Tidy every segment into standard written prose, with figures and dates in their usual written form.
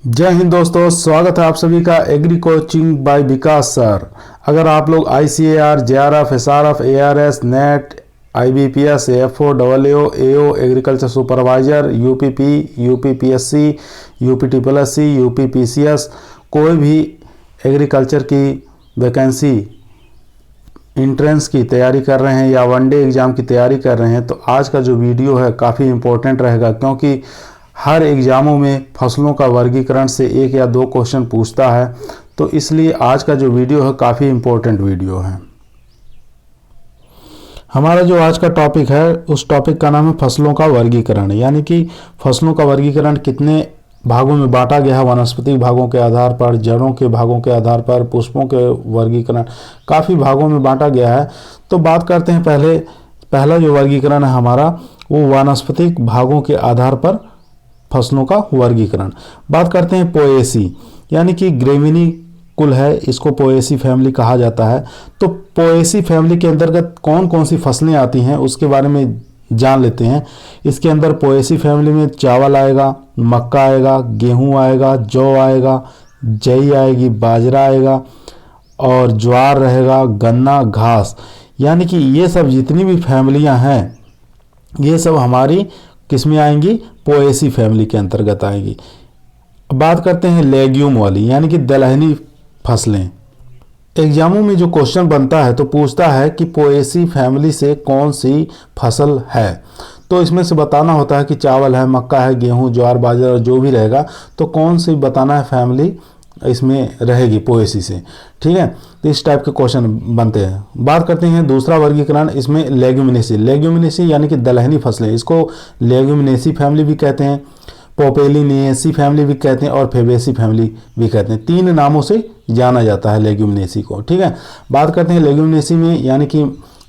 जय हिंद दोस्तों, स्वागत है आप सभी का एग्री कोचिंग बाय विकास सर। अगर आप लोग ICAR, JRF, SRF, ARS, net, IBPS, AFO, AAO, AO, agriculture supervisor, UPP, UPPSC, UPSSC, UPPCS, कोई भी एग्रीकल्चर की वैकेंसी इंट्रेंस की तैयारी कर रहे हैं या वनडे एग्ज़ाम की तैयारी कर रहे हैं तो आज का जो वीडियो है काफ़ी इम्पोर्टेंट रहेगा, क्योंकि हर एग्ज़ामों में फसलों का वर्गीकरण से एक या दो क्वेश्चन पूछता है। तो इसलिए आज का जो वीडियो है काफ़ी इम्पोर्टेंट वीडियो है। हमारा जो आज का टॉपिक है उस टॉपिक का नाम है फसलों का वर्गीकरण, यानी कि फसलों का वर्गीकरण कितने भागों में बांटा गया है। वनस्पतिक भागों के आधार पर, जड़ों के भागों के आधार पर, पुष्पों के वर्गीकरण काफ़ी भागों में बांटा गया है। तो बात करते हैं पहला जो वर्गीकरण है हमारा वो वनस्पतिक भागों के आधार पर फसलों का वर्गीकरण। बात करते हैं पोएसी, यानी कि ग्रेविनी कुल है, इसको पोएसी फैमिली कहा जाता है। तो पोएसी फैमिली के अंतर्गत कौन कौन सी फसलें आती हैं उसके बारे में जान लेते हैं। इसके अंदर पोएसी फैमिली में चावल आएगा, मक्का आएगा, गेहूं आएगा, जौ आएगा, जई आएगी, बाजरा आएगा और ज्वार रहेगा, गन्ना, घास, यानी कि ये सब जितनी भी फैमिलियां हैं ये सब हमारी किस में आएंगी? पोएसी फैमिली के अंतर्गत आएगी। अब बात करते हैं लेग्यूम वाली, यानी कि दलहनी फसलें। एग्जामों में जो क्वेश्चन बनता है तो पूछता है कि पोएसी फैमिली से कौन सी फसल है। तो इसमें से बताना होता है कि चावल है, मक्का है, गेहूं, ज्वार, बाजरा जो भी रहेगा तो कौन सी बताना है फैमिली इसमें रहेगी पोएसी से। ठीक है, तो इस टाइप के क्वेश्चन बनते हैं। बात करते हैं दूसरा वर्गीकरण, इसमें लेग्यूमिनेसी यानी कि दलहनी फसलें, इसको लेग्यूमिनेसी फैमिली भी कहते हैं, पोपेलिनेसी फैमिली भी कहते हैं और फेबेसी फैमिली भी कहते हैं। तीन नामों से जाना जाता है लेग्यूमिनेसी को। ठीक है, बात करते हैं लेग्यूमिनेसी में, यानी कि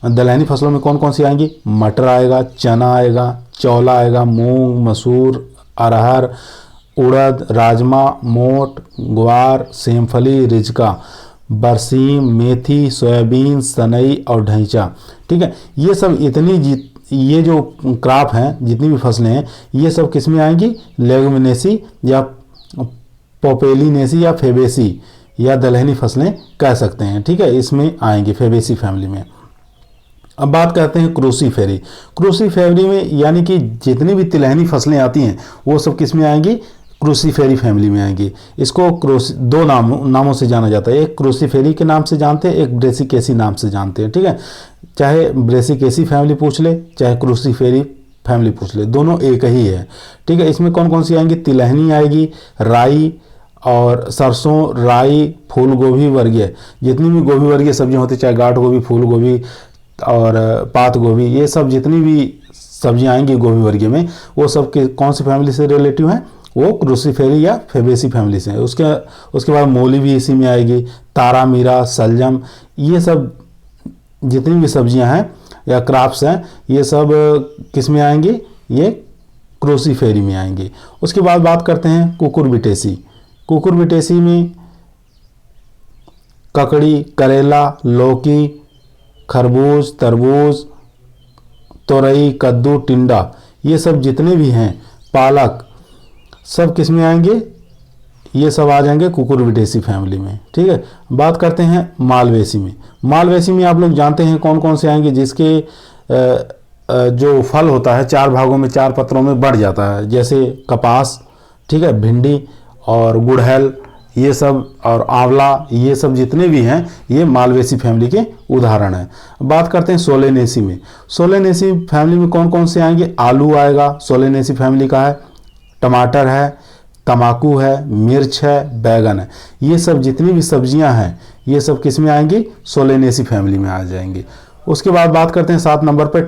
दलहनी फसलों में कौन कौन सी आएंगी? मटर आएगा, चना आएगा, चौला आएगा, मूंग, मसूर, अरहर, उड़द, राजमा, मोट, ग्वार, सेमफली, रिजका, बरसीम, मेथी, सोयाबीन, सनई और ढैंचा। ठीक है, ये सब ये जो क्रॉप हैं, जितनी भी फसलें हैं, ये सब किस में आएंगी? लेग्यूमिनेसी या पोपेलिनेसी या फेबेसी या दलहनी फसलें कह सकते हैं। ठीक है, इसमें आएंगी फेबेसी फैमिली में। अब बात करते हैं क्रूसीफेरी में, यानी कि जितनी भी तिलहनी फसलें आती हैं वो सब किस में आएंगी? क्रूसीफेरी फैमिली में आएंगी। इसको दो नामों से जाना जाता है, एक क्रूसीफेरी के नाम से जानते हैं, एक ब्रेसिकेसी नाम से जानते हैं। ठीक है, चाहे ब्रेसिकेसी फैमिली पूछ ले चाहे क्रूसीफेरी फैमिली पूछ ले, दोनों एक ही है। ठीक है, इसमें कौन कौन सी आएंगी? तिलहनी आएगी, राई और सरसों, राई, फूल गोभी वर्गीय, जितनी भी गोभी वर्गीय सब्जियां होती है, चाहे गाठ गोभी, फूल गोभी और पात गोभी, ये सब जितनी भी सब्जियां आएंगी गोभी वर्गीय में वो सब कौन सी फैमिली से रिलेटिव हैं? वो क्रूसीफेरी या फेबेसी फैमिली से है। उसके बाद मूली भी इसी में आएगी, तारा मीरा, सलजम, ये सब जितनी भी सब्जियां हैं या क्रॉप्स हैं ये सब किस में आएंगी? ये क्रूसीफेरी में आएंगी। उसके बाद बात करते हैं कुकुरबिटेसी में ककड़ी, करेला, लौकी, खरबूज, तरबूज, तोरई, कद्दू, टिंडा, ये सब जितने भी हैं, पालक, सब किस में आएंगे? ये सब आ जाएंगे कुकुरबिटेसी फैमिली में। ठीक है, बात करते हैं मालवेसी में आप लोग जानते हैं कौन कौन से आएंगे, जिसके जो फल होता है 4 भागों में 4 पत्रों में बढ़ जाता है, जैसे कपास, ठीक है, भिंडी और गुड़हल, ये सब और आंवला, ये सब जितने भी हैं ये मालवेसी फैमिली के उदाहरण हैं। बात करते हैं सोलेनेसी फैमिली में कौन कौन से आएंगे? आलू आएगा, सोलेनेसी फैमिली का है, टमाटर है, तम्बाकू है, मिर्च है, बैगन है, ये सब जितनी भी सब्जियां हैं ये सब किस में आएंगी? सोलेनेसी फैमिली में आ जाएंगी। उसके बाद बात करते हैं 7 नंबर पर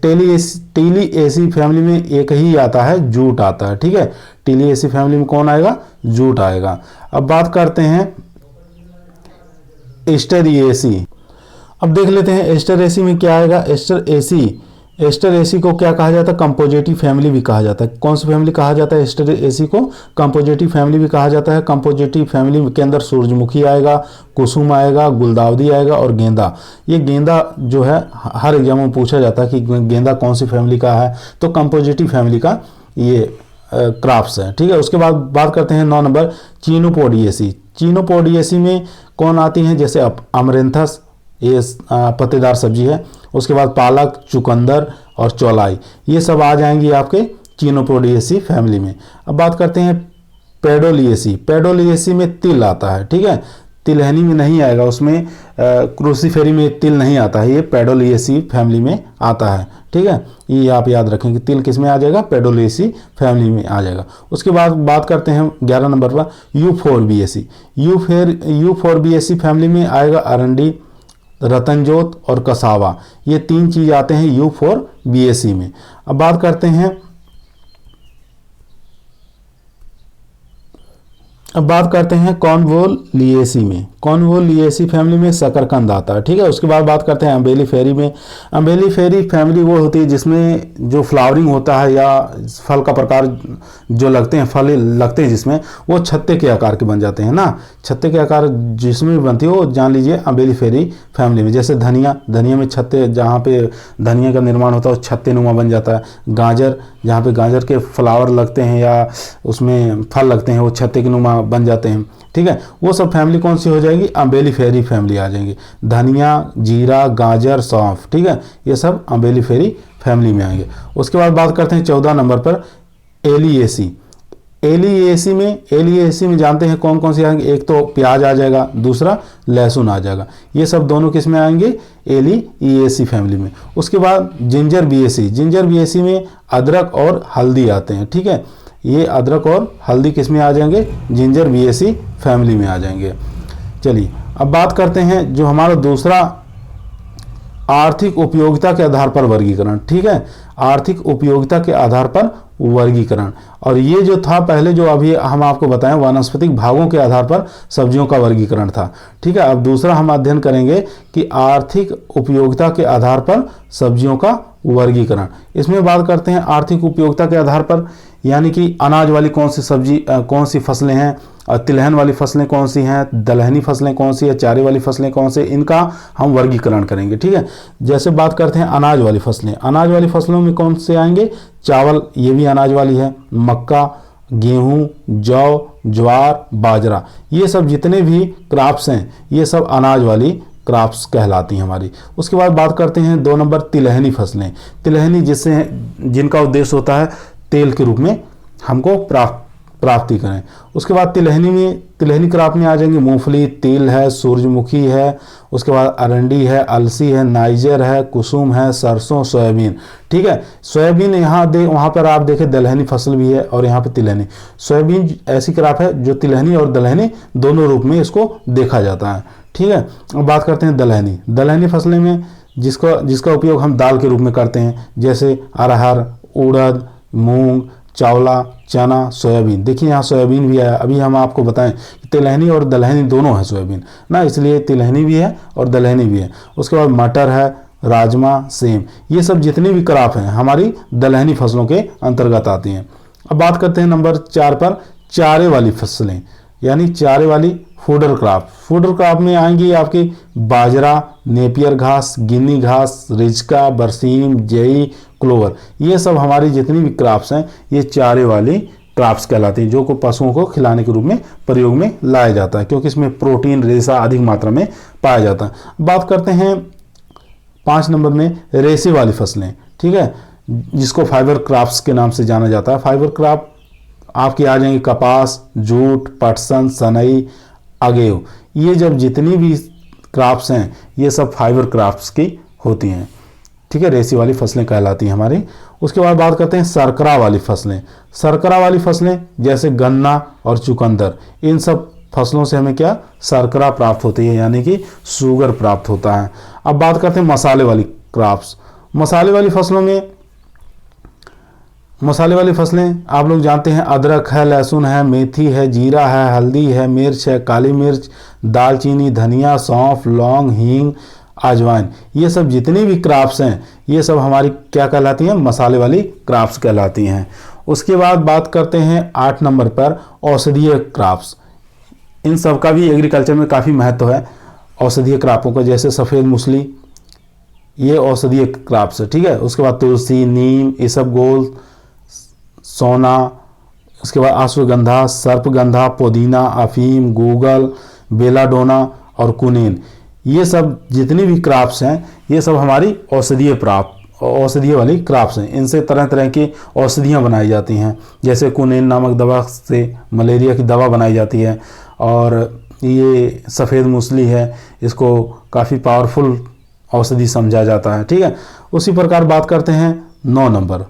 टीलिएसी फैमिली में एक ही आता है, जूट आता है। ठीक है, टीलिएसी फैमिली में कौन आएगा? जूट आएगा। अब बात करते हैं एस्टरेसी। अब देख लेते हैं एस्टरेसी में क्या आएगा। एस्टरेसी को क्या कहा जाता है? कंपोजिटिव फैमिली भी कहा जाता है। कौन सी फैमिली कहा जाता है? एस्टरेसी को कंपोजिटिव फैमिली भी कहा जाता है। कंपोजिटिव फैमिली के अंदर सूरजमुखी आएगा, कुसुम आएगा, गुलदाउदी आएगा और गेंदा। ये गेंदा जो है हर एग्जाम में पूछा जाता है कि गेंदा कौन सी फैमिली का है, तो कंपोजिटिव फैमिली का ये क्रॉप्स हैं, ठीक है। उसके बाद बात करते हैं 9 नंबर चीनोपोडिएसी। चीनोपोडिएसी में कौन आती हैं, जैसे अमरेंथस, ये पत्तेदार सब्जी है। उसके बाद पालक, चुकंदर और चौलाई, ये सब आ जाएंगी आपके चीनोपोडिएसी फैमिली में। अब बात करते हैं पेडोलिएसी। पेडोलिएसी में तिल आता है, ठीक है। तिलहनी में नहीं आएगा, उसमें क्रूसीफेरी में तिल नहीं आता है, ये पेडोलिएसी फैमिली में आता है, ठीक है। ये आप याद रखें कि तिल किस में आ जाएगा, पेडोलिएसी फैमिली में आ जाएगा। उसके बाद बात करते हैं 11 नंबर पर यूफोरबिएसी। यूफोरबिएसी फैमिली में आएगा अरंडी, रतनजोत और कसावा, ये 3 चीज़ आते हैं यूफोरबिएसी में। अब बात करते हैं कॉर्नवोलिएसी में। कॉर्नवोलिएसी फैमिली में शकरकंद आता है, ठीक है। उसके बाद बात करते हैं अम्बेली फेरी में। अम्बेली फेरी फैमिली वो होती है जिसमें जो फ्लावरिंग होता है या फल का प्रकार जो लगते हैं, फल लगते हैं जिसमें, वो छत्ते के आकार के बन जाते हैं ना। छत्ते के आकार जिसमें भी बनती है वो जान लीजिए अम्बेली फेरी फैमिली में। जैसे धनिया में छत्ते, जहाँ पे धनिया का निर्माण होता है वो छत्ते नुमा बन जाता है। गाजर, जहाँ पे गाजर के फ्लावर लगते हैं या उसमें फल लगते हैं, वो छत्ते के नुमा बन जाते हैं, ठीक है। वो सब फैमिली कौन सी हो जाएगी, अम्बेली फेरी फैमिली आ जाएंगी। धनिया, जीरा, गाजर, सौंफ, ठीक है, ये सब अम्बेली फेरी फैमिली में आएंगे। उसके बाद बात करते हैं 14 नंबर पर एलिएसी। एलिएसी में जानते हैं कौन कौन सी आएंगे, एक तो प्याज आ जाएगा, दूसरा लहसुन आ जाएगा। ये सब दोनों किस में आएंगे, एलिएसी फैमिली में। उसके बाद जिंजर बीएसी में अदरक और हल्दी आते हैं, ठीक है। ये अदरक और हल्दी किस में आ जाएंगे, जिंजर बीएसी फैमिली में आ जाएंगे। चलिए अब बात करते हैं जो हमारा दूसरा आर्थिक उपयोगिता के आधार पर वर्गीकरण, ठीक है। आर्थिक उपयोगिता के आधार पर वर्गीकरण, और ये जो था पहले जो अभी हम आपको बताएं वानस्पतिक भागों के आधार पर सब्जियों का वर्गीकरण था, ठीक है। अब दूसरा हम अध्ययन करेंगे कि आर्थिक उपयोगिता के आधार पर सब्जियों का वर्गीकरण। इसमें बात करते हैं आर्थिक उपयोगिता के आधार पर, यानी कि अनाज वाली कौन सी सब्जी कौन सी फसलें हैं, और तिलहन वाली फसलें कौन सी हैं, दलहनी फसलें कौन सी है, चारे वाली फसलें कौन सी, इनका हम वर्गीकरण करेंगे, ठीक है। जैसे बात करते हैं अनाज वाली फसलें। अनाज वाली फसलों में कौन से आएंगे, चावल, ये भी अनाज वाली है, मक्का, गेहूं, जौ, ज्वार, बाजरा, ये सब जितने भी क्रॉप्स हैं ये सब अनाज वाली क्रॉप्स कहलाती हैं हमारी। उसके बाद बात करते हैं 2 नंबर तिलहनी फसलें। तिलहनी जिनका उद्देश्य होता है तेल के रूप में हमको प्राप्ति करें। उसके बाद तिलहनी क्रॉप में आ जाएंगे मूंगफली, तिल है, सूरजमुखी है, उसके बाद अरंडी है, अलसी है, नाइजर है, कुसुम है, सरसों, सोयाबीन, ठीक है। सोयाबीन वहाँ पर आप देखें दलहनी फसल भी है और यहाँ पे तिलहनी। सोयाबीन ऐसी क्रॉप है जो तिलहनी और दलहनी दोनों रूप में इसको देखा जाता है, ठीक है। अब बात करते हैं दलहनी फसलें में जिसका उपयोग हम दाल के रूप में करते हैं, जैसे अरहर, उड़द, मूंग, चावला, चना, सोयाबीन। देखिए यहाँ सोयाबीन भी आया, अभी हम आपको बताएं कि तिलहनी और दलहनी दोनों है सोयाबीन ना, इसलिए तिलहनी भी है और दलहनी भी है। उसके बाद मटर है, राजमा, सेम, ये सब जितनी भी क्रॉप हैं हमारी दलहनी फसलों के अंतर्गत आती हैं। अब बात करते हैं नंबर 4 पर चारे वाली फसलें, यानी चारे वाली फूडर क्रॉप में आएंगी आपकी बाजरा, नेपियर घास, गिनी घास, रिजका, बरसीम, जेई, क्लोवर, ये सब हमारी जितनी भी क्रॉप्स हैं ये चारे वाली क्रॉप्स कहलाती हैं, जो को पशुओं को खिलाने के रूप में प्रयोग में लाया जाता है, क्योंकि इसमें प्रोटीन, रेशा अधिक मात्रा में पाया जाता है। बात करते हैं 5 नंबर में रेशे वाली फसलें, ठीक है, जिसको फाइबर क्रॉप्स के नाम से जाना जाता है। फाइबर क्रॉप आपकी आ जाएंगी कपास, जूट, पटसन, सनई, अगेव, ये जब जितनी भी क्रॉप्स हैं ये सब फाइबर क्रॉप्स की होती हैं, ठीक है, रेशे वाली फसलें कहलाती हैं हमारी। उसके बाद बात करते हैं शर्करा वाली फसलें जैसे गन्ना और चुकंदर, इन सब फसलों से हमें क्या शर्करा प्राप्त होती है, यानी कि शुगर प्राप्त होता है। अब बात करते हैं मसाले वाली क्रॉप्स। मसाले वाली फसलें आप लोग जानते हैं अदरक है, लहसुन है, मेथी है, जीरा है, हल्दी है, मिर्च है, काली मिर्च, दालचीनी, धनिया, सौंफ, लौंग, हींग, अजवाइन, ये सब जितनी भी क्रॉप्स हैं ये सब हमारी क्या कहलाती हैं, मसाले वाली क्रॉप्स कहलाती हैं। उसके बाद बात करते हैं 8 नंबर पर औषधीय क्रॉप्स। इन सब का भी एग्रीकल्चर में काफ़ी महत्व है औषधीय क्रॉपों का, जैसे सफ़ेद मूसली, ये औषधीय क्रॉप्स है, ठीक है। उसके बाद तुलसी, नीम, इसबगोल, सोना उसके बाद अश्वगंधा, सर्पगंधा, पुदीना, अफीम, गूगल, बेलाडोना और कुनीन, ये सब जितनी भी क्रॉप्स हैं ये सब हमारी औषधीय वाली क्रॉप्स हैं। इनसे तरह तरह की औषधियाँ बनाई जाती हैं। जैसे कुनीन नामक दवा से मलेरिया की दवा बनाई जाती है, और ये सफ़ेद मूसली है, इसको काफ़ी पावरफुल औषधि समझा जाता है। ठीक है, उसी प्रकार बात करते हैं 9 नंबर,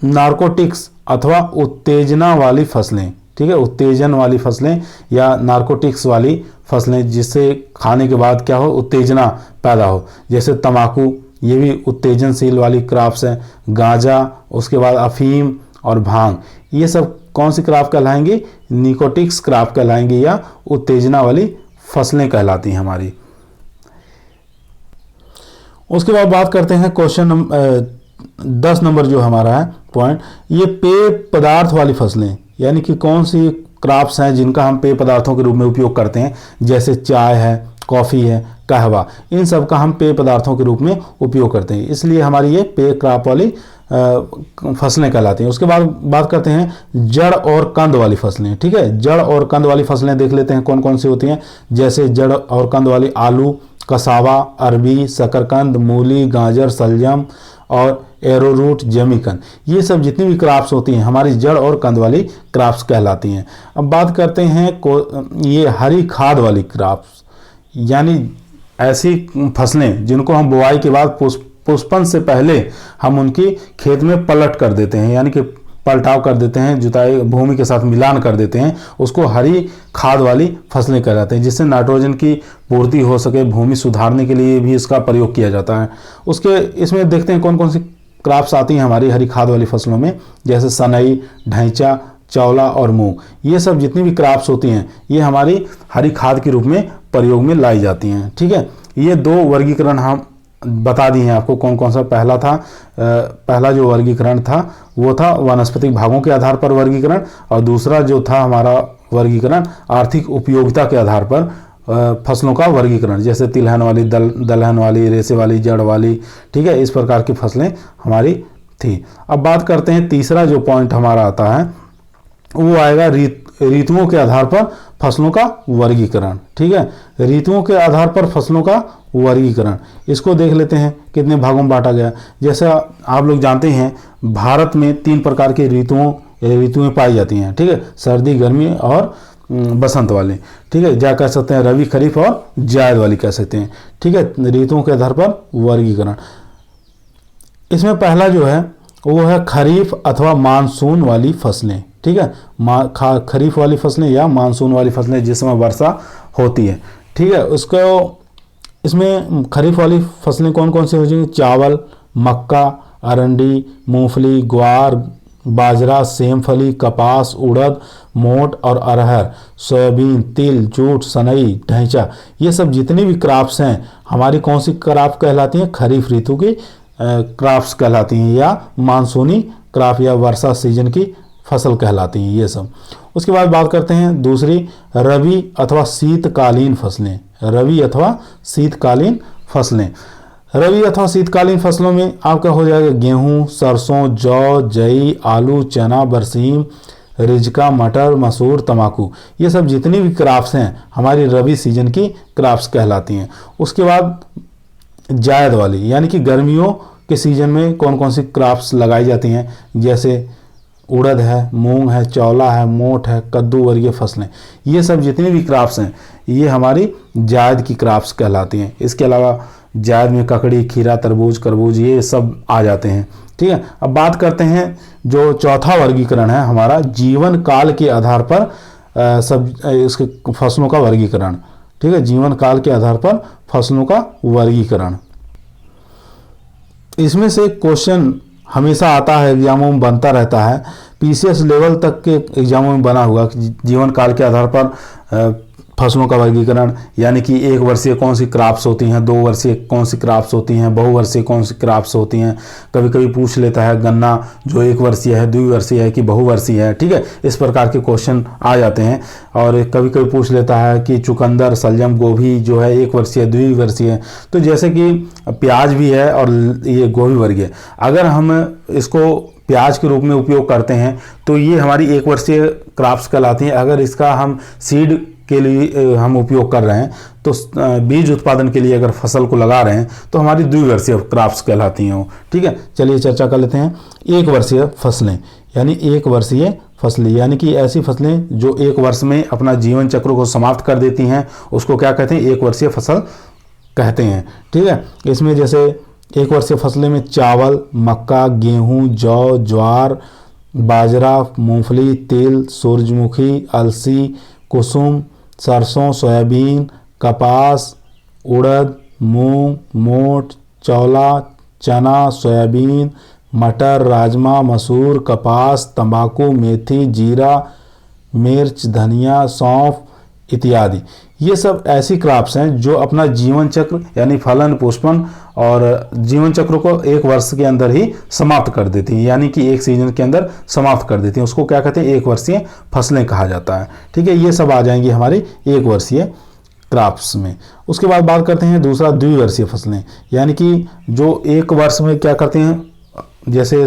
नार्कोटिक्स अथवा उत्तेजना वाली फसलें। ठीक है, उत्तेजन वाली फसलें या नार्कोटिक्स वाली फसलें, जिससे खाने के बाद क्या हो, उत्तेजना पैदा हो। जैसे तंबाकू, ये भी उत्तेजनशील वाली क्रॉप्स हैं। गांजा, उसके बाद अफीम और भांग, ये सब कौन सी क्रॉप कहलाएंगी, निकोटिक्स क्रॉप कहलाएंगी या उत्तेजना वाली फसलें कहलाती हैं हमारी। उसके बाद बात करते हैं क्वेश्चन 10 नंबर जो हमारा है पॉइंट, ये पेय पदार्थ वाली फसलें, यानी कि कौन सी क्रॉप्स हैं जिनका हम पेय पदार्थों के रूप में उपयोग करते हैं। जैसे चाय है, कॉफ़ी है, कहवा, इन सब का हम पेय पदार्थों के रूप में उपयोग करते हैं, इसलिए हमारी ये पेय क्रॉप वाली फसलें कहलाती हैं। उसके बाद बात करते हैं जड़ और कंद वाली फसलें। ठीक है, जड़ और कंद वाली फसलें देख लेते हैं कौन कौन सी होती हैं। जैसे जड़ और कंद वाली आलू, कसावा, अरबी, शकरकंद, मूली, गाजर, सलजम और एरोरूट, जमीकन, ये सब जितनी भी क्रॉप्स होती हैं हमारी जड़ और कंद वाली क्रॉप्स कहलाती हैं। अब बात करते हैं ये हरी खाद वाली क्रॉप्स, यानी ऐसी फसलें जिनको हम बुआई के बाद पुष्पन से पहले हम उनकी खेत में पलट कर देते हैं, यानी कि पलटाव कर देते हैं, जुताई भूमि के साथ मिलान कर देते हैं, उसको हरी खाद वाली फसलें कहलाते हैं, जिससे नाइट्रोजन की पूर्ति हो सके, भूमि सुधारने के लिए भी इसका प्रयोग किया जाता है। उसके इसमें देखते हैं कौन कौन सी क्रॉप्स आती हैं हमारी हरी खाद वाली फसलों में। जैसे सनई, ढैंचा, चौला और मूंग, ये सब जितनी भी क्रॉप्स होती हैं ये हमारी हरी खाद के रूप में प्रयोग में लाई जाती हैं। ठीक है, ये 2 वर्गीकरण हम बता दिए हैं आपको कौन कौन सा। पहला जो वर्गीकरण था वो था वनस्पतिक भागों के आधार पर वर्गीकरण, और दूसरा जो था हमारा वर्गीकरण आर्थिक उपयोगिता के आधार पर फसलों का वर्गीकरण, जैसे तिलहन वाली, दलहन वाली, रेसे वाली, जड़ वाली। ठीक है, इस प्रकार की फसलें हमारी थी। अब बात करते हैं तीसरा जो पॉइंट हमारा आता है वो आएगा ऋतुओं के आधार पर फसलों का वर्गीकरण। ठीक है, ऋतुओं के आधार पर फसलों का वर्गीकरण, इसको देख लेते हैं कितने भागों में बांटा गया। जैसे आप लोग जानते हैं भारत में 3 प्रकार की ऋतुएं पाई जाती हैं। ठीक है, सर्दी, गर्मी और बसंत वाले। ठीक है, क्या कह सकते हैं, रबी, खरीफ और जायद वाली कह सकते हैं। ठीक है, ऋतुओं के आधार पर वर्गीकरण। इसमें पहला जो है वो है खरीफ अथवा मानसून वाली फसलें। ठीक है, खरीफ वाली फसलें या मानसून वाली फसलें जिसमें वर्षा होती है। ठीक है, उसको इसमें खरीफ वाली फसलें कौन कौन सी हो जाएंगी, चावल, मक्का, अरंडी, मूंगफली, ग्वार, बाजरा, सेमफली, कपास, उड़द, मोट और अरहर, सोयाबीन, तिल, जूट, सनई, ढैंचा, ये सब जितनी भी क्रॉप्स हैं हमारी कौन सी क्रॉप कहलाती हैं, खरीफ ऋतु की क्रॉप्स कहलाती हैं, या मानसूनी क्रॉप या वर्षा सीजन की फसल कहलाती हैं ये सब। उसके बाद बात करते हैं दूसरी, रबी अथवा शीतकालीन फसलें। रबी अथवा शीतकालीन फसलें, रबी अथवा शीतकालीन फसलों में आपका हो जाएगा गेहूं, सरसों, जौ, जई, आलू, चना, बरसीम, रिजका, मटर, मसूर, तंबाकू, ये सब जितनी भी क्रॉप्स हैं हमारी रबी सीजन की क्रॉप्स कहलाती हैं। उसके बाद जायद वाली, यानी कि गर्मियों के सीजन में कौन कौन सी क्रॉप्स लगाई जाती हैं, जैसे उड़द है, मूंग है, चौला है, मोठ है, कद्दू वर्गीय फसलें, ये सब जितनी भी क्रॉप्स हैं ये हमारी जायद की क्रॉप्स कहलाती हैं। इसके अलावा जायद में ककड़ी, खीरा, तरबूज, खरबूज, ये सब आ जाते हैं। ठीक है, अब बात करते हैं जो चौथा वर्गीकरण है हमारा, जीवन काल के आधार पर इसके फसलों का वर्गीकरण। ठीक है, जीवन काल के आधार पर फसलों का वर्गीकरण। इसमें से क्वेश्चन हमेशा आता है, एग्जामों में बनता रहता है, पीसीएस लेवल तक के एग्जामों में बना हुआ जीवन काल के आधार पर फसलों का वर्गीकरण, यानी कि 1 वर्षीय कौन सी क्रॉप्स होती हैं, 2 वर्षीय कौन सी क्रॉप्स होती हैं, बहुवर्षीय कौन सी क्रॉप्स होती हैं। कभी कभी पूछ लेता है गन्ना जो 1 वर्षीय है, द्विवर्षीय है कि बहुवर्षीय है। ठीक है, इस प्रकार के क्वेश्चन आ जाते हैं। और कभी कभी पूछ लेता है कि चुकंदर, सलजम, गोभी जो है 1 वर्षीय, द्विवर्षीय है। तो जैसे कि प्याज भी है और ये गोभी वर्गीय, अगर हम इसको प्याज के रूप में उपयोग करते हैं तो ये हमारी एक वर्षीय क्रॉप्स कहलाती हैं। अगर इसका हम सीड के लिए हम उपयोग कर रहे हैं तो बीज उत्पादन के लिए अगर फसल को लगा रहे हैं तो हमारी द्विवर्षीय क्रॉप्स कहलाती हैं वो। ठीक है, चलिए चर्चा कर लेते हैं। एक वर्षीय फसलें यानी एक वर्षीय फसलें यानी कि ऐसी फसलें जो एक वर्ष में अपना जीवन चक्र को समाप्त कर देती हैं उसको क्या कहते हैं, एक वर्षीय फसल कहते हैं। ठीक है, इसमें जैसे एक वर्षीय फसलें में चावल, मक्का, गेहूं, जौ, ज्वार, बाजरा, मूंगफली, तिल, सूरजमुखी, अलसी, कुसुम, सरसों, सोयाबीन, कपास, उड़द, मूंग, मोठ, चौला, चना, सोयाबीन, मटर, राजमा, मसूर, कपास, तंबाकू, मेथी, जीरा, मिर्च, धनिया, सौंफ इत्यादि। ये सब ऐसी क्रॉप्स हैं जो अपना जीवन चक्र यानी फलन, पुष्पन और जीवन चक्र को एक वर्ष के अंदर ही समाप्त कर देती हैं, यानी कि एक सीजन के अंदर समाप्त कर देती हैं। उसको क्या कहते हैं, एक वर्षीय फसलें कहा जाता है। ठीक है, ये सब आ जाएंगी हमारी एक वर्षीय क्रॉप्स में। उसके बाद बात करते हैं दूसरा द्विवर्षीय फसलें, यानी कि जो एक वर्ष में क्या करते हैं, जैसे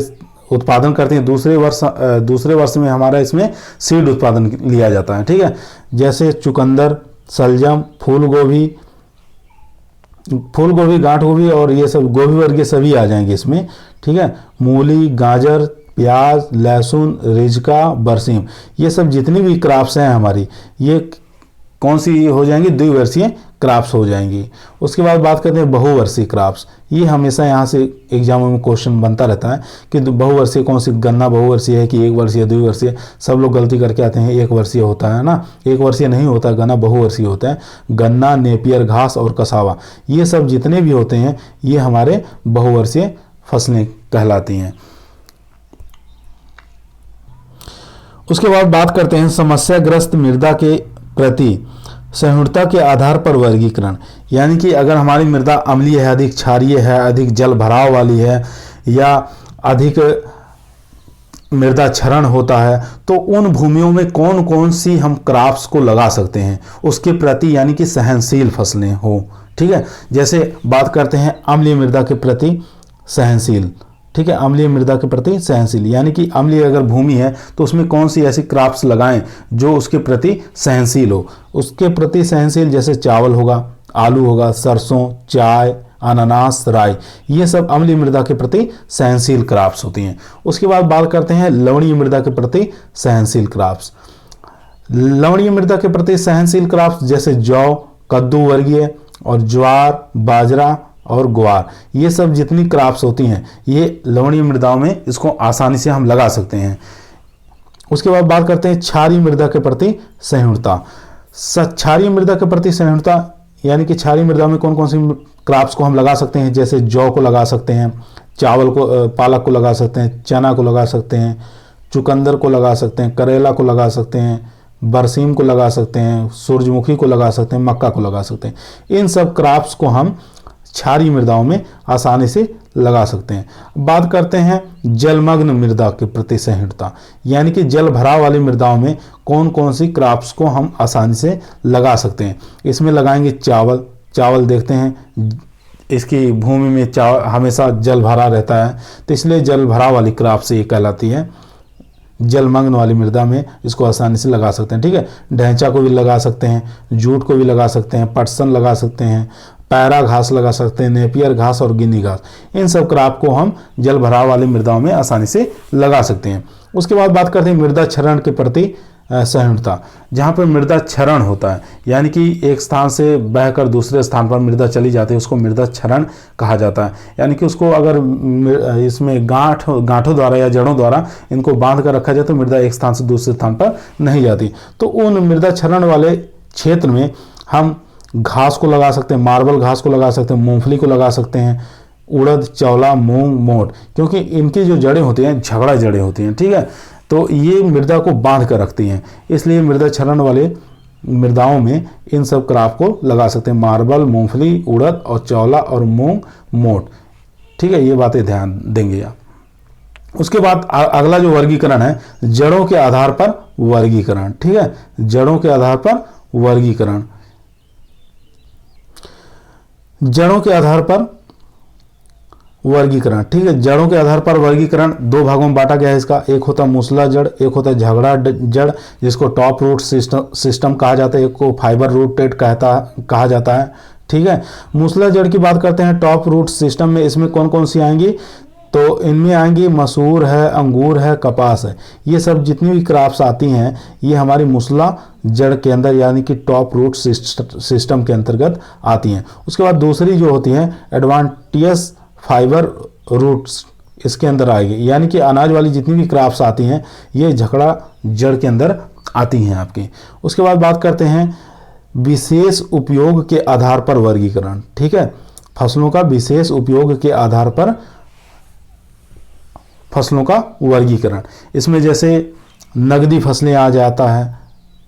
उत्पादन करते हैं, दूसरे वर्ष में हमारा इसमें सीड उत्पादन लिया जाता है। ठीक है, जैसे चुकंदर, सलजम, फूल गोभी, गांठ गोभी और ये सब गोभी वर्गीय सभी आ जाएंगे इसमें। ठीक है, मूली, गाजर, प्याज, लहसुन, रिजका, बरसीम, ये सब जितनी भी क्रॉप्स हैं हमारी, ये कौन सी हो जाएंगी, द्विवर्षीय क्रॉप्स हो जाएंगी। उसके बाद बात करते हैं बहुवर्षीय क्रॉप्स। ये हमेशा यहाँ से एग्जामों में क्वेश्चन बनता रहता है कि बहुवर्षीय कौन सी, गन्ना बहुवर्षीय है कि एक वर्षीय, द्विवर्षीय। सब लोग गलती करके आते हैं, एक वर्षीय होता है ना, एक वर्षीय नहीं होता, गन्ना बहुवर्षीय होता है। गन्ना, नेपियर घास और कसावा, ये सब जितने भी होते हैं ये हमारे बहुवर्षीय फसलें कहलाती हैं। उसके बाद बात करते हैं समस्याग्रस्त मृदा के प्रति सहिष्णुता के आधार पर वर्गीकरण, यानी कि अगर हमारी मृदा अम्लीय है, अधिक क्षारीय है, अधिक जल भराव वाली है या अधिक मृदा क्षरण होता है तो उन भूमियों में कौन कौन सी हम क्रॉप्स को लगा सकते हैं उसके प्रति, यानी कि सहनशील फसलें हो। ठीक है, जैसे बात करते हैं अम्लीय मृदा के प्रति सहनशील। ठीक है, अम्लीय मृदा के प्रति सहनशील यानी कि अम्लीय अगर भूमि है तो उसमें कौन सी ऐसी क्रॉप्स लगाएं जो उसके प्रति सहनशील हो। उसके प्रति सहनशील जैसे चावल होगा, आलू होगा, सरसों, चाय, अनानास, राई, ये सब अम्लीय मृदा के प्रति सहनशील क्रॉप्स होती हैं। उसके बाद बात करते हैं लवणीय मृदा के प्रति सहनशील क्रॉप्स। लवणीय मृदा के प्रति सहनशील क्रॉप्स जैसे जौ, कद्दू वर्गीय और ज्वार, बाजरा और ग्वार, ये सब जितनी क्रॉप्स होती हैं ये लवणीय मृदाओं में इसको आसानी से हम लगा सकते हैं। उसके बाद बात करते हैं क्षारीय मृदा के प्रति सहिष्णुता। क्षारीय मृदा के प्रति सहिष्णुता यानी कि क्षारीय मृदा में कौन कौन सी क्रॉप्स को हम लगा सकते हैं, जैसे जौ को लगा सकते हैं, चावल को, पालक को लगा सकते हैं, चना को लगा सकते हैं, चुकंदर को लगा सकते हैं, करेला को लगा सकते हैं, बरसीम को लगा सकते हैं, सूरजमुखी को लगा सकते हैं, मक्का को लगा सकते हैं। इन सब क्रॉप्स को हम क्षारीय मृदाओं में आसानी से लगा सकते हैं। बात करते हैं जलमग्न मृदा के प्रति सहिष्णुता, यानी कि जल भराव वाली मृदाओं में कौन कौन सी क्रॉप्स को हम आसानी से लगा सकते हैं। इसमें लगाएंगे चावल। चावल देखते हैं इसकी भूमि में हमेशा जल भरा रहता है तो इसलिए जल भराव वाली क्रॉप्स ये कहलाती है। जलमग्न वाली मृदा में इसको आसानी से लगा सकते हैं। ठीक है, ढैंचा को भी लगा सकते हैं, जूट को भी लगा सकते हैं, पटसन लगा सकते हैं, पैरा घास लगा सकते हैं, नेपियर घास और गिनी घास, इन सब क्रॉप को हम जल भराव वाली मृदाओं में आसानी से लगा सकते हैं। उसके बाद बात करते हैं मृदा क्षरण के प्रति सहिष्णुता। जहाँ पर मृदा क्षरण होता है यानी कि एक स्थान से बहकर दूसरे स्थान पर मृदा चली जाती है उसको मृदा क्षरण कहा जाता है। यानी कि उसको अगर इसमें गांठों द्वारा या जड़ों द्वारा इनको बांध कर रखा जाए तो मृदा एक स्थान से दूसरे स्थान पर नहीं जाती। तो उन मृदा क्षरण वाले क्षेत्र में हम घास को लगा सकते हैं, मार्बल घास को लगा सकते हैं, मूंगफली को लगा सकते हैं, उड़द, चौला, मूंग, मोठ, क्योंकि इनकी जो जड़ें होती हैं झगड़ा जड़ें होती हैं। ठीक है, तो ये मृदा को बांध कर रखती हैं, इसलिए मृदा क्षरण वाले मृदाओं में इन सब क्रॉप को लगा सकते हैं, मार्बल, मूंगफली, उड़द और चौला और मूंग, मोठ। ठीक है, ये बातें ध्यान देंगे आप। उसके बाद अगला जो वर्गीकरण है जड़ों के आधार पर वर्गीकरण। ठीक है, जड़ों के आधार पर वर्गीकरण। जड़ों के आधार पर वर्गीकरण, ठीक है। जड़ों के आधार पर वर्गीकरण दो भागों में बांटा गया है इसका। एक होता है मूसला जड़, एक होता है झगड़ा जड़ जिसको टॉप रूट सिस्टम कहा जाता है, एक को फाइबर रूटेड कहा जाता है, ठीक है। मूसला जड़ की बात करते हैं टॉप रूट सिस्टम में, इसमें कौन कौन सी आएंगी, तो इनमें आएंगी मसूर है, अंगूर है, कपास है। ये सब जितनी भी क्रॉप्स आती हैं ये हमारी मूसला जड़ के अंदर यानी कि टॉप रूट सिस्टम के अंतर्गत आती हैं। उसके बाद दूसरी जो होती है एडवांटियस फाइबर रूट्स, इसके अंदर आएगी, यानी कि अनाज वाली जितनी भी क्रॉप्स आती हैं ये झगड़ा जड़ के अंदर आती हैं आपकी। उसके बाद बात करते हैं विशेष उपयोग के आधार पर वर्गीकरण, ठीक है। फसलों का विशेष उपयोग के आधार पर फसलों का वर्गीकरण, इसमें जैसे नगदी फसलें आ जाता है,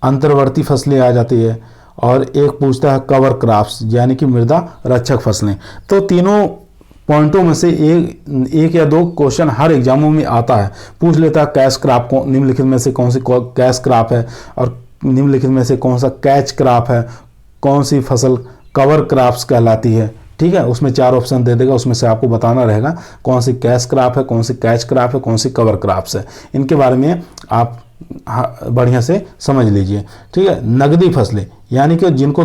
अंतर्वर्ती फसलें आ जाती है, और एक पूछता है कवर क्रॉप्स यानी कि मृदा रक्षक फसलें। तो तीनों पॉइंटों में से एक या दो क्वेश्चन हर एग्जामों में आता है, पूछ लेता है कैश क्रॉप को निम्नलिखित में से कौन सी कैश क्रॉप है, और निम्नलिखित में से कौन सा कैच क्रॉप है, कौन सी फसल कवर क्रॉप्स कहलाती है, ठीक है। उसमें 4 ऑप्शन दे देगा, उसमें से आपको बताना रहेगा कौन सी कैश क्रॉप है, कौन सी कैच क्रॉप है, कौन सी कवर क्रॉप्स है। इनके बारे में आप बढ़िया से समझ लीजिए, ठीक है। नगदी फसलें यानी कि जिनको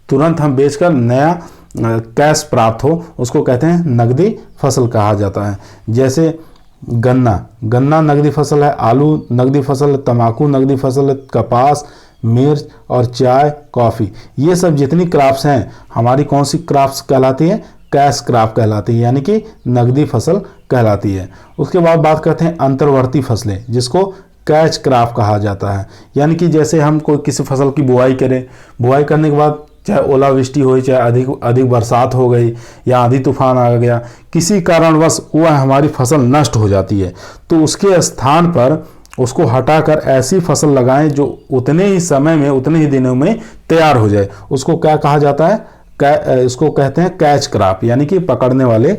तुरंत हम बेचकर नया कैश प्राप्त हो उसको कहते हैं नगदी फसल कहा जाता है। जैसे गन्ना नगदी फसल है, आलू नगदी फसल है, तंबाकू नगदी फसल है, कपास, मिर्च और चाय, कॉफ़ी, ये सब जितनी क्रॉप्स हैं हमारी कौन सी क्रॉप्स कहलाती है, कैश क्रॉप कहलाती है, यानी कि नगदी फसल कहलाती है। उसके बाद बात करते हैं अंतर्वर्ती फसलें जिसको कैच क्रॉप कहा जाता है, यानी कि जैसे हम कोई किसी फसल की बुआई करें, बुआई करने के बाद चाहे ओलावृष्टि हो, चाहे अधिक बरसात हो गई या आंधी तूफान आ गया, किसी कारणवश वह हमारी फसल नष्ट हो जाती है, तो उसके स्थान पर उसको हटाकर ऐसी फसल लगाएं जो उतने ही समय में उतने ही दिनों में तैयार हो जाए, उसको क्या कहा जाता है, इसको कहते हैं कैच क्रॉप यानी कि पकड़ने वाले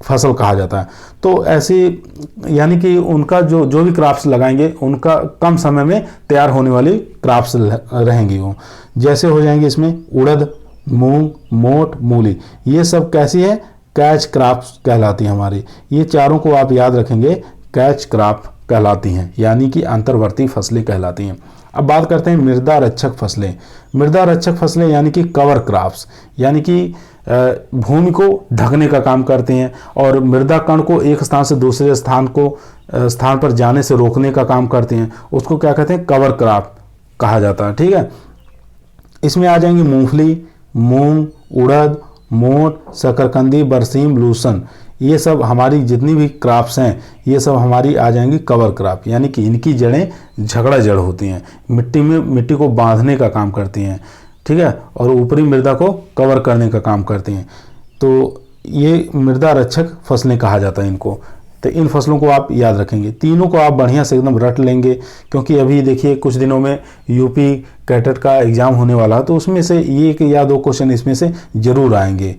फसल कहा जाता है। तो ऐसी यानी कि उनका जो भी क्रॉप्स लगाएंगे उनका कम समय में तैयार होने वाली क्रॉप्स रहेंगी वो। जैसे हो जाएंगे इसमें उड़द, मूंग, मोट, मूली, ये सब कैसी है, कैच क्रॉप्स कहलाती हैं हमारी। ये चारों को आप याद रखेंगे, कैच क्रॉप कहलाती हैं यानी कि अंतर्वर्ती फसलें कहलाती हैं। अब बात करते हैं मृदा रक्षक फसलें। मृदा रक्षक फसलें यानी कि कवर क्रॉप्स, यानी कि भूमि को ढकने का काम करते हैं और मृदा कण को एक स्थान से दूसरे स्थान पर जाने से रोकने का काम करते हैं, उसको क्या कहते हैं, कवर क्रॉप कहा जाता है, ठीक है। इसमें आ जाएंगे मूंगफली, मूंग, उड़द, मोट, शकरकंदी, बरसीम, लूसन, ये सब हमारी जितनी भी क्रॉप्स हैं ये सब हमारी आ जाएंगी कवर क्रॉप, यानी कि इनकी जड़ें झगड़ा जड़ होती हैं, मिट्टी को बांधने का काम करती हैं, ठीक है, और ऊपरी मृदा को कवर करने का काम करती हैं। तो ये मृदा रक्षक फसलें कहा जाता है इनको। तो इन फसलों को आप याद रखेंगे, तीनों को आप बढ़िया से एकदम रट लेंगे, क्योंकि अभी देखिए कुछ दिनों में यूपी कैडेट का एग्जाम होने वाला है, तो उसमें से ये 1 या 2 क्वेश्चन इसमें से जरूर आएंगे।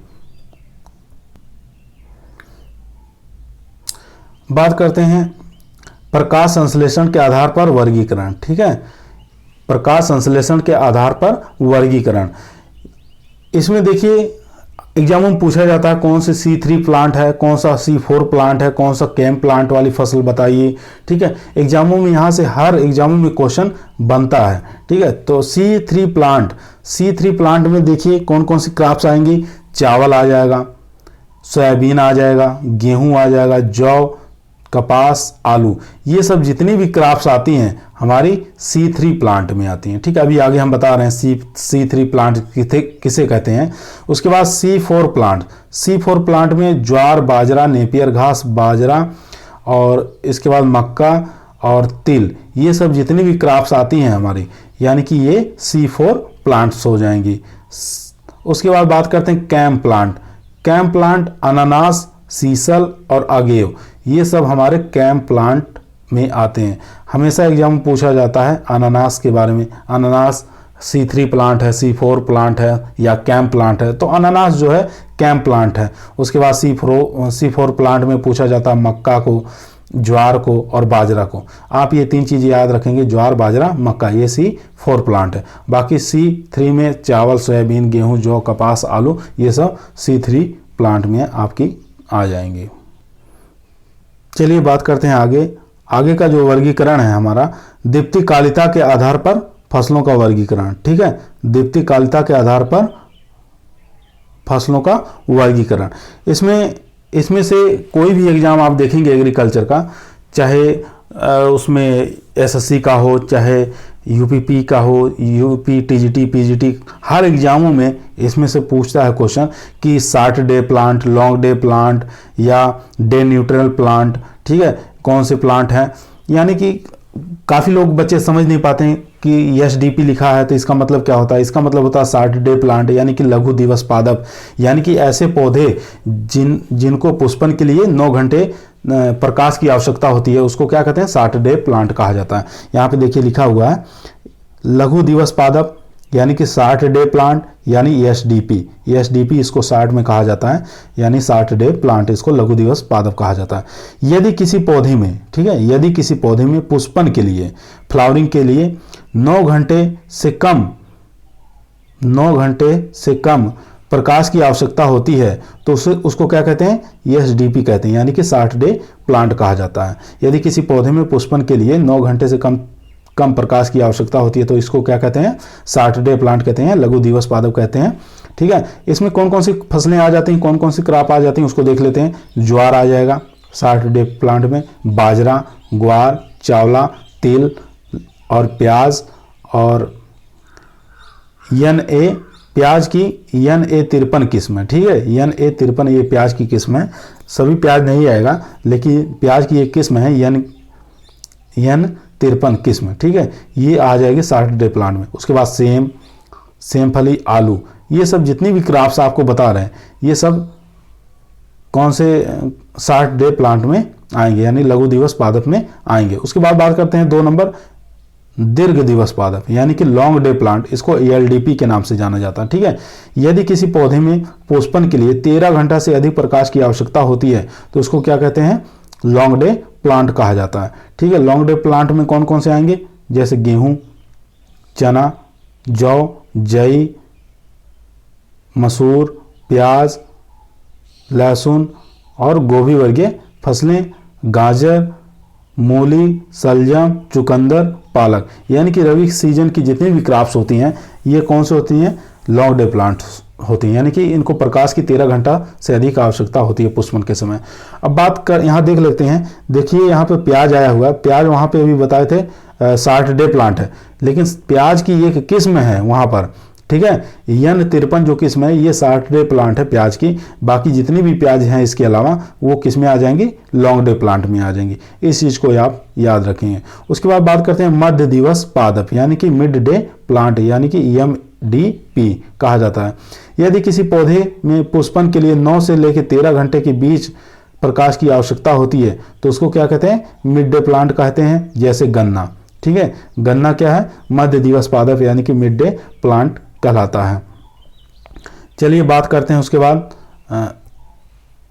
बात करते हैं प्रकाश संश्लेषण के आधार पर वर्गीकरण, ठीक है। प्रकाश संश्लेषण के आधार पर वर्गीकरण, इसमें देखिए एग्जामों में पूछा जाता है कौन सी C3 प्लांट है, कौन सा C4 प्लांट है, कौन सा कैम प्लांट वाली फसल बताइए, ठीक है। एग्जामों में यहाँ से हर एग्जामों में क्वेश्चन बनता है, ठीक है। तो C3 प्लांट में देखिए कौन कौन सी क्रॉप्स आएंगी, चावल आ जाएगा, सोयाबीन आ जाएगा, गेहूं आ जाएगा, जौ, कपास, आलू, ये सब जितनी भी क्रॉप्स आती हैं हमारी C3 प्लांट में आती हैं, ठीक है। अभी आगे हम बता रहे हैं C3 प्लांट किसे कहते हैं। उसके बाद C4 प्लांट में ज्वार, बाजरा, नेपियर घास, बाजरा और इसके बाद मक्का और तिल, ये सब जितनी भी क्रॉप्स आती हैं हमारी, यानी कि ये C4 प्लांट्स हो जाएंगी। उसके बाद बात करते हैं कैम प्लांट अनानास, सीसल और अगेव, ये सब हमारे कैम प्लांट में आते हैं। हमेशा एग्जाम में पूछा जाता है अनानास के बारे में, अनानास C3 प्लांट है, C4 प्लांट है या कैम प्लांट है, तो अनानास जो है कैम प्लांट है। उसके बाद C4 प्लांट में पूछा जाता है मक्का को, ज्वार को और बाजरा को। आप ये 3 चीज़ें याद रखेंगे, ज्वार, बाजरा, मक्का, ये C4 प्लांट है। बाकी C3 में चावल, सोयाबीन, गेहूं, जौ, कपास, आलू, ये सब C3 प्लांट में आपकी आ जाएंगी। चलिए बात करते हैं आगे का जो वर्गीकरण है हमारा, दीप्तिकालिता के आधार पर फसलों का वर्गीकरण। ठीक है, दीप्तिकालिता के आधार पर फसलों का वर्गीकरण। इसमें से कोई भी एग्जाम आप देखेंगे एग्रीकल्चर का, चाहे उसमें एसएससी का हो, चाहे यूपीपी का हो, यूपी टीजीटी पीजीटी, हर एग्जामों में इसमें से पूछता है क्वेश्चन कि short day plant, long day plant या डे न्यूट्रल प्लांट। ठीक है, कौन से प्लांट हैं, यानी कि काफ़ी लोग बच्चे समझ नहीं पाते हैं कि एसडीपी लिखा है तो इसका मतलब क्या होता है। इसका मतलब होता है शॉर्ट डे प्लांट, यानी कि लघु दिवस पादप, यानी कि ऐसे पौधे जिनको पुष्पन के लिए 9 घंटे प्रकाश की आवश्यकता होती है, उसको क्या कहते हैं, शॉर्ट डे प्लांट कहा जाता है। यहाँ पे देखिए लिखा हुआ है लघु दिवस पादप, यानी कि शॉर्ट डे प्लांट, यानी एसडीपी इसको शॉर्ट में कहा जाता है, यानी शॉर्ट डे प्लांट, इसको लघु दिवस पादप कहा जाता है। यदि किसी पौधे में, ठीक है, यदि किसी पौधे में पुष्पन के लिए, फ्लावरिंग के लिए 9 घंटे से कम प्रकाश की आवश्यकता होती है तो उसको क्या कहते हैं, एसडीपी कहते हैं, यानी कि शॉर्ट डे प्लांट कहा जाता है। यदि किसी पौधे में पुष्पन के लिए 9 घंटे से कम प्रकाश की आवश्यकता होती है तो इसको क्या कहते हैं, शॉर्ट डे प्लांट कहते हैं, लघु दिवस पादप कहते हैं। ठीक है, इसमें कौन कौन सी फसलें आ जाती हैं, कौन कौन सी क्रॉप आ जाती हैं, उसको देख लेते हैं। ज्वार आ जाएगा शॉर्ट डे प्लांट में, बाजरा, ग्वार, चावला, तिल और प्याज, और प्याज की NA53 किस्म है। ठीक है, NA53 ये प्याज की किस्म है, सभी प्याज नहीं आएगा लेकिन प्याज की एक किस्म है N53 किस्म। ठीक है, ये आ जाएगी शॉर्ट डे प्लांट में। उसके बाद सेम फली, आलू, ये सब जितनी भी क्रॉप्स आपको बता रहे हैं ये सब कौन से शॉर्ट डे प्लांट में आएंगे, यानी लघु दिवस पादप में आएंगे। उसके बाद बात करते हैं 2 नंबर, दीर्घ दिवस पादप, यानी कि लॉन्ग डे प्लांट, इसको एलडीपी के नाम से जाना जाता है। ठीक है, यदि किसी पौधे में पुष्पन के लिए 13 घंटा से अधिक प्रकाश की आवश्यकता होती है तो उसको क्या कहते हैं, लॉन्ग डे प्लांट कहा जाता है। ठीक है, लॉन्ग डे प्लांट में कौन कौन से आएंगे, जैसे गेहूं, चना, जौ, जई, मसूर, प्याज, लहसुन और गोभी वर्गीय फसलें, गाजर, मूली, सलजम, चुकंदर, पालक, यानी कि रबी सीजन की जितनी भी क्रॉप्स होती हैं ये कौन से होती हैं, लॉन्ग डे प्लांट्स होती हैं, यानी कि इनको प्रकाश की 13 घंटा से अधिक आवश्यकता होती है पुष्पन के समय। अब बात कर यहाँ देख लेते हैं, देखिए यहाँ पे प्याज आया हुआ है, प्याज वहाँ पे अभी बताए थे शॉर्ट डे प्लांट है, लेकिन प्याज की एक किस्म है वहाँ पर। ठीक है, N53 जो किस्म है ये शॉर्ट डे प्लांट है प्याज की, बाकी जितनी भी प्याज हैं इसके अलावा वो किस्में आ जाएंगी, लॉन्ग डे प्लांट में आ जाएंगी। इस चीज़ को आप याद रखेंगे। उसके बाद बात करते हैं मध्य दिवस पादप, यानी कि मिड डे प्लांट, यानी कि MDP कहा जाता है। यदि किसी पौधे में पुष्पन के लिए 9 से लेकर 13 घंटे के बीच प्रकाश की आवश्यकता होती है तो उसको क्या कहते हैं, मिड डे प्लांट कहते हैं। जैसे गन्ना, ठीक है, गन्ना क्या है, मध्य दिवस पादप, यानी कि मिड डे प्लांट कहलाता है। चलिए बात करते हैं उसके बाद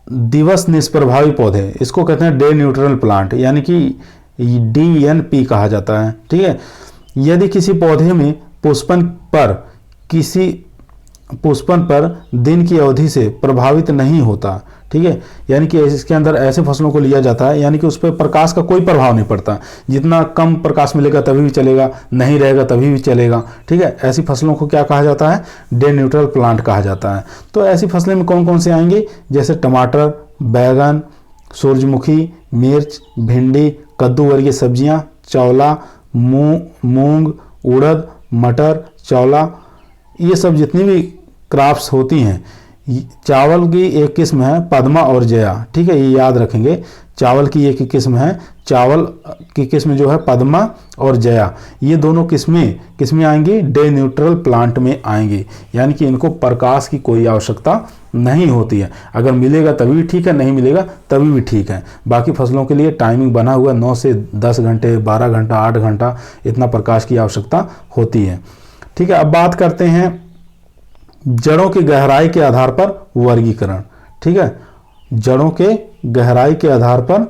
दिवस निष्प्रभावी पौधे, इसको कहते हैं डे न्यूट्रल प्लांट, यानी कि DNP कहा जाता है। ठीक है, यदि किसी पौधे में पुष्पन पर दिन की अवधि से प्रभावित नहीं होता, ठीक है, यानी कि इसके अंदर ऐसे फसलों को लिया जाता है यानी कि उस पर प्रकाश का कोई प्रभाव नहीं पड़ता, जितना कम प्रकाश मिलेगा तभी भी चलेगा, नहीं रहेगा तभी भी चलेगा। ठीक है, ऐसी फसलों को क्या कहा जाता है, डे न्यूट्रल प्लांट कहा जाता है। तो ऐसी फसलें में कौन कौन से आएंगे, जैसे टमाटर, बैगन, सूरजमुखी, मिर्च, भिंडी, कद्दू वर्गीय सब्जियां, चौला, मूंग, उड़द, मटर, चौला, ये सब जितनी भी क्रॉप्स होती हैं। चावल की एक किस्म है पद्मा और जया, ठीक है, ये याद रखेंगे। चावल की एक किस्म है, चावल की किस्म जो है पद्मा और जया, ये दोनों किस्में आएंगी, डे न्यूट्रल प्लांट में आएंगी, यानी कि इनको प्रकाश की कोई आवश्यकता नहीं होती है। अगर मिलेगा तभी भी ठीक है, नहीं मिलेगा तभी भी ठीक है। बाकी फसलों के लिए टाइमिंग बना हुआ 9 से 10 घंटे, 12 घंटा, 8 घंटा इतना प्रकाश की आवश्यकता होती है। ठीक है, अब बात करते हैं जड़ों की गहराई के आधार पर वर्गीकरण। ठीक है, जड़ों के गहराई के आधार पर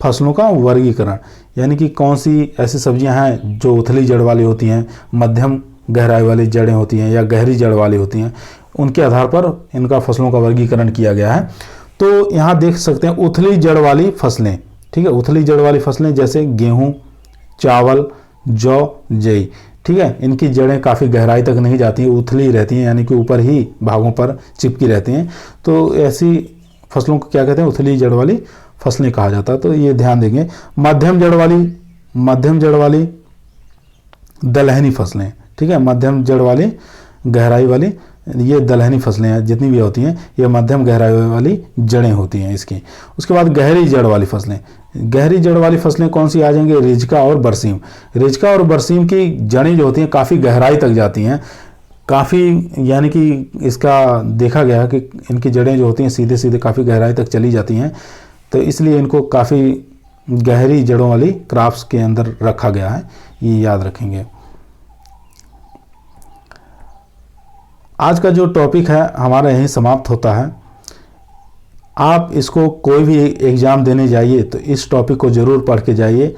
फसलों का वर्गीकरण, यानी कि कौन सी ऐसी सब्जियां हैं जो उथली जड़ वाली होती हैं, मध्यम गहराई वाली जड़ें होती हैं या गहरी जड़ वाली होती हैं, उनके आधार पर इनका फसलों का वर्गीकरण किया गया है। तो यहाँ देख सकते हैं उथली जड़ वाली फसलें, ठीक है, उथली जड़ वाली फसलें जैसे गेहूं, चावल, जौ, जई, ठीक है, इनकी जड़ें काफ़ी गहराई तक नहीं जाती हैं, उथली रहती हैं, यानी कि ऊपर ही भागों पर चिपकी रहती हैं। तो ऐसी फसलों को क्या कहते हैं, उथली जड़ वाली फसलें कहा जाता है। तो ये ध्यान देंगे। मध्यम जड़ वाली दलहनी फसलें, ठीक है, मध्यम जड़ वाली गहराई वाली ये दलहनी फसलें हैं, जितनी भी होती हैं ये मध्यम गहराई वाली जड़ें होती हैं इसकी। उसके बाद गहरी जड़ वाली फसलें, गहरी जड़ वाली फसलें कौन सी आ जाएंगी, रिजका और बरसीम। रिजका और बरसीम की जड़ें जो होती हैं काफ़ी गहराई तक जाती हैं, काफ़ी, यानी कि इसका देखा गया है कि इनकी जड़ें जो होती हैं सीधे सीधे काफ़ी गहराई तक चली जाती हैं, तो इसलिए इनको काफ़ी गहरी जड़ों वाली क्रॉप्स के अंदर रखा गया है, ये याद रखेंगे। आज का जो टॉपिक है हमारा यहीं समाप्त होता है। आप इसको कोई भी एग्ज़ाम देने जाइए तो इस टॉपिक को ज़रूर पढ़ के जाइए।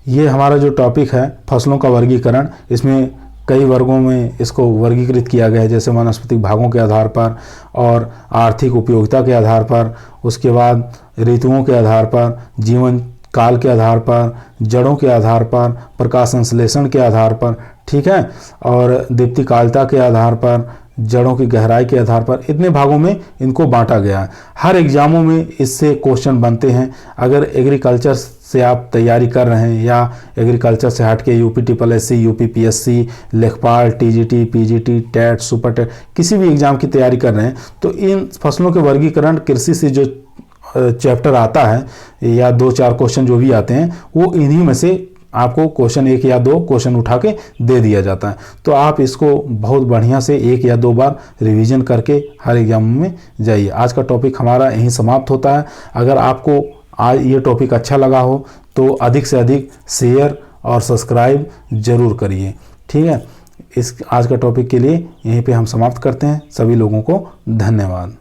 ये हमारा जो टॉपिक है फसलों का वर्गीकरण, इसमें कई वर्गों में इसको वर्गीकृत किया गया है, जैसे वानस्पतिक भागों के आधार पर और आर्थिक उपयोगिता के आधार पर, उसके बाद ऋतुओं के आधार पर, जीवन काल के आधार पर, जड़ों के आधार पर, प्रकाश संश्लेषण के आधार पर, ठीक है, और दीप्तिकालता के आधार पर, जड़ों की गहराई के आधार पर, इतने भागों में इनको बांटा गया है। हर एग्जामों में इससे क्वेश्चन बनते हैं। अगर एग्रीकल्चर से आप तैयारी कर रहे हैं या एग्रीकल्चर से हट के UP triple S C, UP PSC, लेखपाल, TGT, PGT, TET, super TET, किसी भी एग्जाम की तैयारी कर रहे हैं, तो इन फसलों के वर्गीकरण कृषि से जो चैप्टर आता है या 2-4 क्वेश्चन जो भी आते हैं वो इन्हीं में से आपको क्वेश्चन 1 या 2 क्वेश्चन उठा के दे दिया जाता है। तो आप इसको बहुत बढ़िया से 1 या 2 बार रिवीजन करके हर एग्जाम में जाइए। आज का टॉपिक हमारा यहीं समाप्त होता है। अगर आपको आज ये टॉपिक अच्छा लगा हो तो अधिक से अधिक शेयर और सब्सक्राइब जरूर करिए, ठीक है। आज का टॉपिक के लिए यहीं पे हम समाप्त करते हैं। सभी लोगों को धन्यवाद।